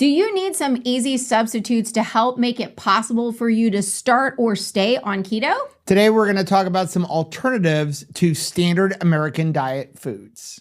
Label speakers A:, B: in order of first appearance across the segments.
A: Do you need some easy substitutes to help make it possible for you to start or stay on keto?
B: Today, we're going to talk about some alternatives to standard American diet foods.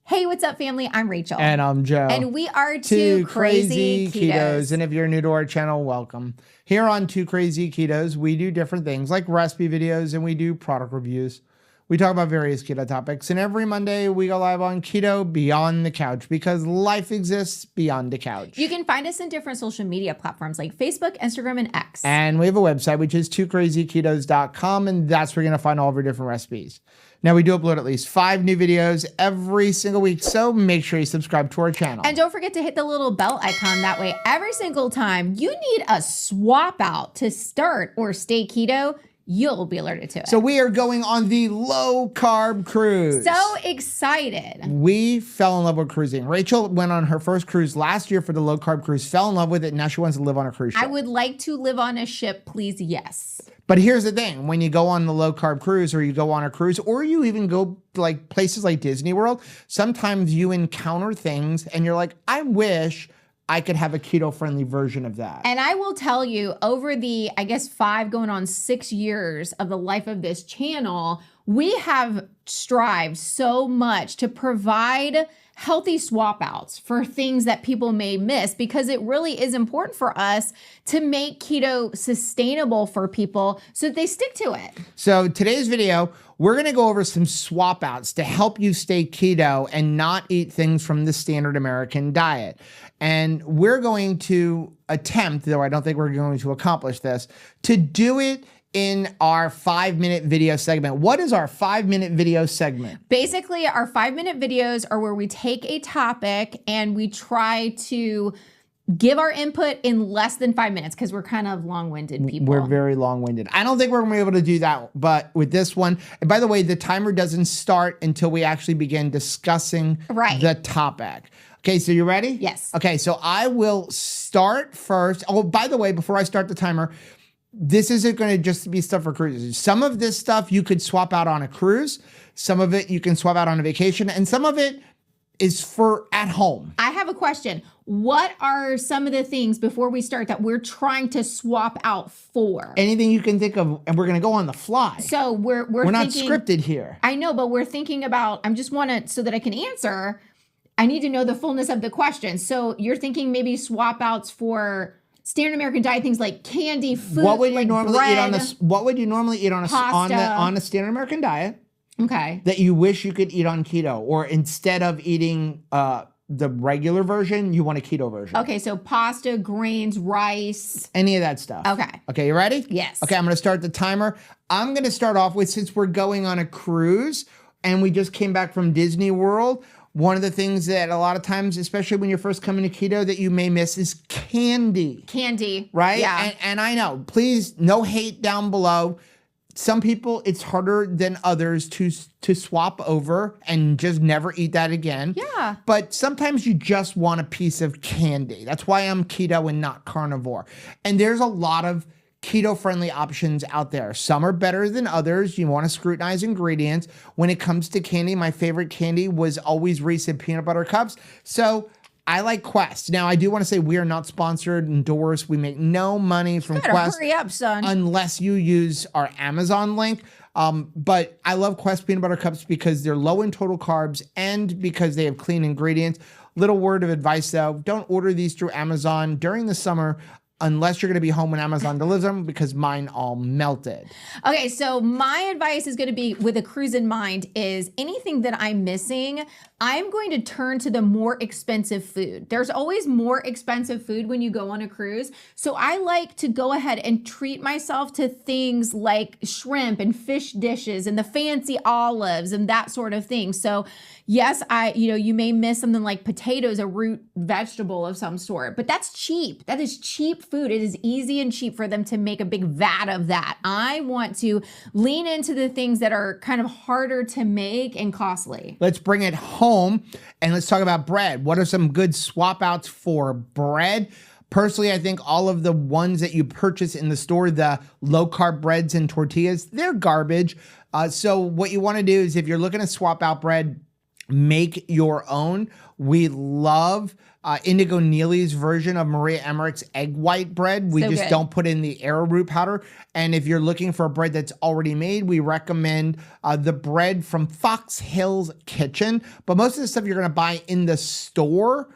A: Hey, what's up, family? I'm Rachel.
B: And I'm Joe.
A: And we are Two Crazy Ketos.
B: And if you're new to our channel, welcome. Here on Two Crazy Ketos, we do different things like recipe videos and we do product reviews. We talk about various keto topics. And every Monday, we go live on Keto Beyond the Couch because life exists beyond the couch.
A: You can find us in different social media platforms like Facebook, Instagram, and X.
B: And we have a website, which is twocrazyketos.com. And that's where you're going to find all of our different recipes. Now, we do upload at least 5 new videos every single week, so make sure you subscribe to our channel.
A: And don't forget to hit the little bell icon. That way, every single time you need a swap out to start or stay keto, you'll be alerted to it.
B: So we are going on the low carb cruise.
A: So excited.
B: We fell in love with cruising. Rachel went on her first cruise last year for the low carb cruise, fell in love with it, and now she wants to live on a cruise ship.
A: I would like to live on a ship, please, yes.
B: But here's the thing, when you go on the low carb cruise or you go on a cruise or you even go like places like Disney World, sometimes you encounter things and you're like, I wish I could have a keto friendly version of that.
A: And I will tell you, over the, I guess, 5 going on 6 years of the life of this channel, we have strived so much to provide healthy swap outs for things that people may miss, because it really is important for us to make keto sustainable for people so that they stick to it.
B: So today's video, we're going to go over some swap outs to help you stay keto and not eat things from the standard American diet. And we're going to attempt, though I don't think we're going to accomplish this, to do it in our 5-minute video segment. What is our 5-minute video segment?
A: Basically, our 5-minute videos are where we take a topic and we try to give our input in less than 5 minutes, because we're kind of long-winded people.
B: We're very long-winded. I don't think we're gonna be able to do that, but with this one, and by the way, the timer doesn't start until we actually begin discussing the topic. Okay, so you ready?
A: Yes.
B: Okay, so I will start first. Oh, by the way, before I start the timer, this isn't going to just be stuff for cruises. Some of this stuff you could swap out on a cruise. Some of it you can swap out on a vacation. And some of it is for at home.
A: I have a question. What are some of the things before we start that we're trying to swap out for?
B: Anything you can think of, and we're going to go on the fly.
A: So we're
B: not scripted here.
A: I know, but we're thinking about, I just want to, so that I can answer, I need to know the fullness of the question. So you're thinking maybe swap outs for standard American diet, things like candy, food,
B: what would you
A: like
B: normally
A: bread,
B: eat on a, what would you normally eat on a standard American diet?
A: Okay.
B: That you wish you could eat on keto, or instead of eating the regular version, you want a keto version.
A: Okay, so pasta, grains, rice.
B: Any of that stuff.
A: Okay.
B: Okay, you ready?
A: Yes.
B: Okay, I'm going to start the timer. I'm going to start off with, since we're going on a cruise and we just came back from Disney World, one of the things that a lot of times, especially when you're first coming to keto, that you may miss is candy.
A: Candy.
B: Right?
A: Yeah.
B: And I know, please, no hate down below. Some people, it's harder than others to swap over and just never eat that again.
A: Yeah.
B: But sometimes you just want a piece of candy. That's why I'm keto and not carnivore. And there's a lot of keto-friendly options out there. Some are better than others. You want to scrutinize ingredients. When it comes to candy, my favorite candy was always Reese's peanut butter cups. So I like Quest. Now, I do want to say we are not sponsored, endorsed. We make no money from Quest.
A: Hurry up, son.
B: Unless you use our Amazon link. But I love Quest peanut butter cups because they're low in total carbs and because they have clean ingredients. Little word of advice though, don't order these through Amazon during the summer unless you're going to be home when Amazon delivers them, because mine all melted.
A: Okay, so my advice is going to be, with a cruise in mind, is anything that I'm missing, I'm going to turn to the more expensive food. There's always more expensive food when you go on a cruise. So I like to go ahead and treat myself to things like shrimp and fish dishes and the fancy olives and that sort of thing. So yes, you may miss something like potatoes, a root vegetable of some sort, but that's cheap. That is cheap food. It is easy and cheap for them to make a big vat of that. I want to lean into the things that are kind of harder to make and costly.
B: Let's bring it home and let's talk about bread. What are some good swap outs for bread? Personally, I think all of the ones that you purchase in the store, the low carb breads and tortillas, they're garbage. So what you want to do is if you're looking to swap out bread, make your own. We love Indigo Neely's version of Maria Emmerich's egg white bread. We just don't put in the arrowroot powder. And if you're looking for a bread that's already made, we recommend the bread from Fox Hill's Kitchen. But most of the stuff you're going to buy in the store,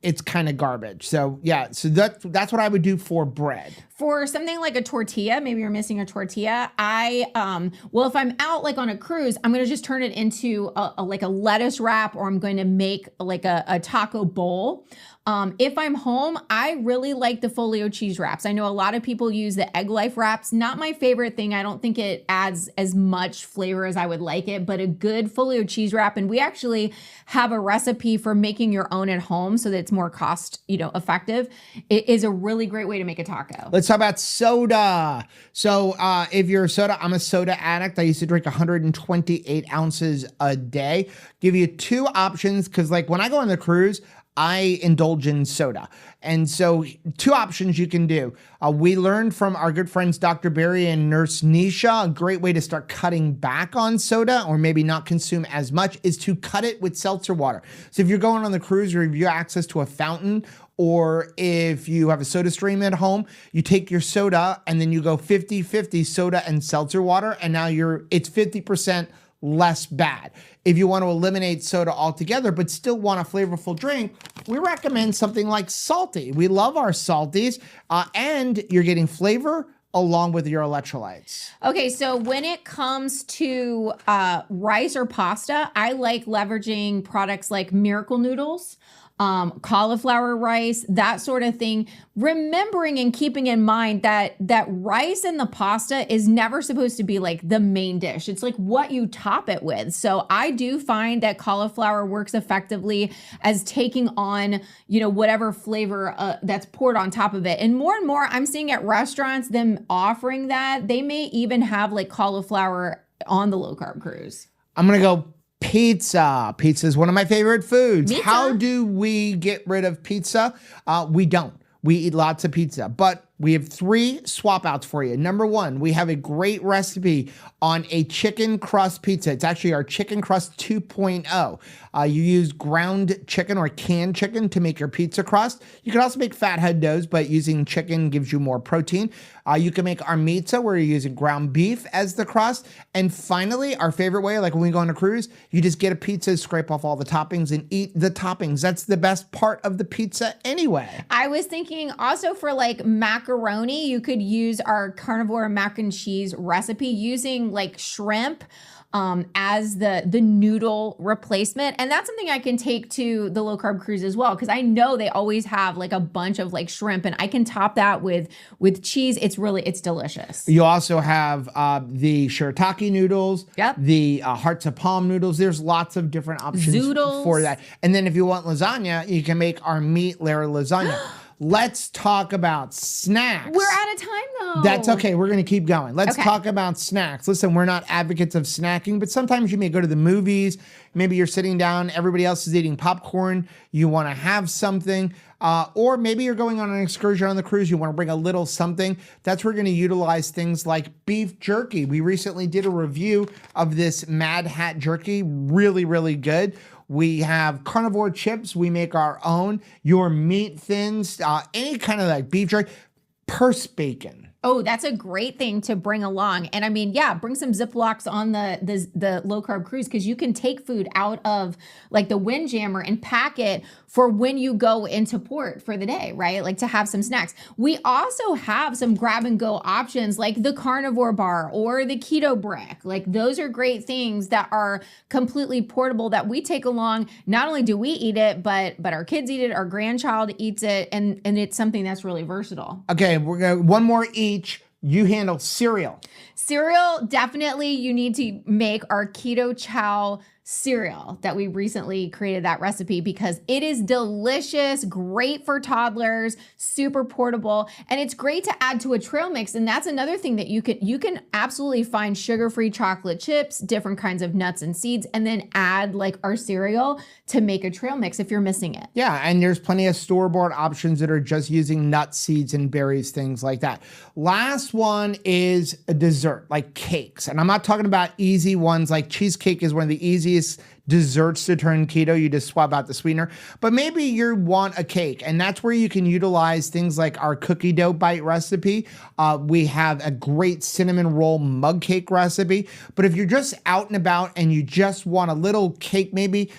B: it's kind of garbage. So yeah, so that's what I would do for bread.
A: For something like a tortilla, maybe you're missing a tortilla. Well, if I'm out like on a cruise, I'm gonna just turn it into a lettuce wrap, or I'm going to make like a taco bowl. If I'm home, I really like the folio cheese wraps. I know a lot of people use the egg life wraps. Not my favorite thing. I don't think it adds as much flavor as I would like it, but a good folio cheese wrap. And we actually have a recipe for making your own at home so that it's more cost, effective. It is a really great way to make a taco.
B: Let's talk about soda. So if you're a soda, I'm a soda addict. I used to drink 128 ounces a day. Give you two options, because like when I go on the cruise, I indulge in soda. And so two options you can do. We learned from our good friends, Dr. Barry and Nurse Nisha, a great way to start cutting back on soda, or maybe not consume as much, is to cut it with seltzer water. So if you're going on the cruise, or if you have access to a fountain, or if you have a soda stream at home, you take your soda and then you go 50-50 soda and seltzer water, and now it's 50% less bad. If you want to eliminate soda altogether but still want a flavorful drink, we recommend something like salty. We love our salties, and you're getting flavor along with your electrolytes.
A: Okay, so when it comes to rice or pasta, I like leveraging products like Miracle Noodles, cauliflower rice, that sort of thing. Remembering and keeping in mind that rice and the pasta is never supposed to be like the main dish. It's like what you top it with. So I do find that cauliflower works effectively as taking on, whatever flavor that's poured on top of it. And more I'm seeing at restaurants them offering that. They may even have like cauliflower on the low carb cruise.
B: I'm going to go pizza. Pizza is one of my favorite foods.
A: Me too.
B: How do we get rid of pizza? We don't. We eat lots of pizza, but we have 3 swap outs for you. Number 1, we have a great recipe on a chicken crust pizza. It's actually our chicken crust 2.0. You use ground chicken or canned chicken to make your pizza crust. You can also make fathead doughs, but using chicken gives you more protein. You can make our pizza where you're using ground beef as the crust. And finally, our favorite way, like when we go on a cruise, you just get a pizza, scrape off all the toppings and eat the toppings. That's the best part of the pizza anyway.
A: I was thinking also for like macaroni, you could use our carnivore mac and cheese recipe using like shrimp as the noodle replacement. And that's something I can take to the low carb cruise as well, because I know they always have like a bunch of like shrimp, and I can top that with cheese. It's delicious.
B: You also have the shirataki noodles,
A: Yep.
B: the hearts of palm noodles. There's lots of different options
A: Zoodles.
B: for that. And then if you want lasagna, you can make our meat layer lasagna. Let's talk about snacks.
A: We're out of time though.
B: That's okay. We're going to keep going. Let's
A: Okay.
B: talk about snacks. Listen, we're not advocates of snacking, but sometimes you may go to the movies. Maybe you're sitting down, everybody else is eating popcorn. You want to have something. Or maybe you're going on an excursion on the cruise. You want to bring a little something. That's where we're going to utilize things like beef jerky. We recently did a review of this Mad Hat jerky. Really, really good. We have carnivore chips. We make our own. Your meat thins, any kind of like beef jerky, purse bacon.
A: Oh, that's a great thing to bring along. And I mean, yeah, bring some Ziplocs on the low carb cruise, because you can take food out of like the Windjammer and pack it for when you go into port for the day, right? Like to have some snacks. We also have some grab and go options like the carnivore bar or the keto brick. Like those are great things that are completely portable that we take along. Not only do we eat it, but our kids eat it, our grandchild eats it, and it's something that's really versatile.
B: Okay, we're gonna one more each. You handle cereal.
A: Cereal, definitely you need to make our keto chow cereal that we recently created that recipe because it is delicious, great for toddlers, super portable, and it's great to add to a trail mix. And that's another thing that you can absolutely find sugar-free chocolate chips, different kinds of nuts and seeds, and then add like our cereal to make a trail mix if you're missing it.
B: Yeah, and there's plenty of store-bought options that are just using nuts, seeds, and berries, things like that. Last one is a dessert, like cakes. And I'm not talking about easy ones, like cheesecake is one of the easiest desserts to turn keto. You just swap out the sweetener. But maybe you want a cake, and that's where you can utilize things like our cookie dough bite recipe. We have a great cinnamon roll mug cake recipe. But if you're just out and about and you just want a little cake, maybe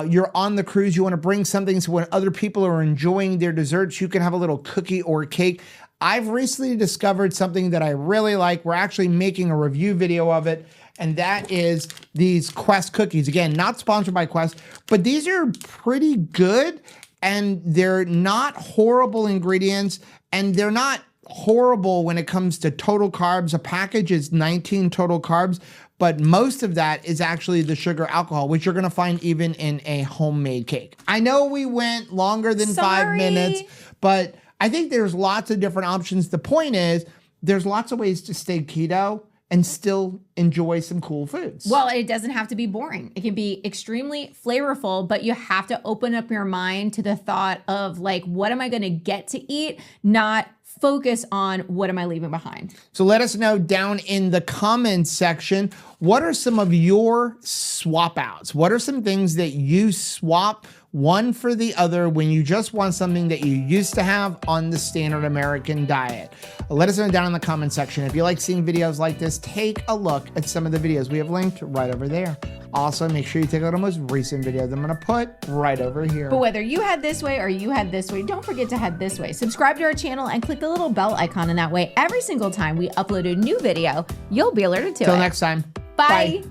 B: you're on the cruise, you want to bring something so when other people are enjoying their desserts, you can have a little cookie or cake. I've recently discovered something that I really like. We're actually making a review video of it, and that is these Quest cookies. Again, not sponsored by Quest, but these are pretty good, and they're not horrible ingredients, and they're not horrible when it comes to total carbs. A package is 19 total carbs, but most of that is actually the sugar alcohol, which you're gonna find even in a homemade cake. I know we went longer than 5 minutes, but I think there's lots of different options. The point is, there's lots of ways to stay keto and still enjoy some cool foods.
A: Well, it doesn't have to be boring. It can be extremely flavorful, but you have to open up your mind to the thought of like, what am I gonna get to eat? Not focus on what am I leaving behind.
B: So let us know down in the comments section, what are some of your swap outs? What are some things that you swap one for the other when you just want something that you used to have on the standard American diet? Let us know down in the comment section. If you like seeing videos like this, take a look at some of the videos we have linked right over there. Also, make sure you take a look at the most recent video that I'm gonna put right over here.
A: But whether you head this way or you head this way, don't forget to head this way. Subscribe to our channel and click the little bell icon, and that way every single time we upload a new video, you'll be alerted to it.
B: Till next time.
A: Bye.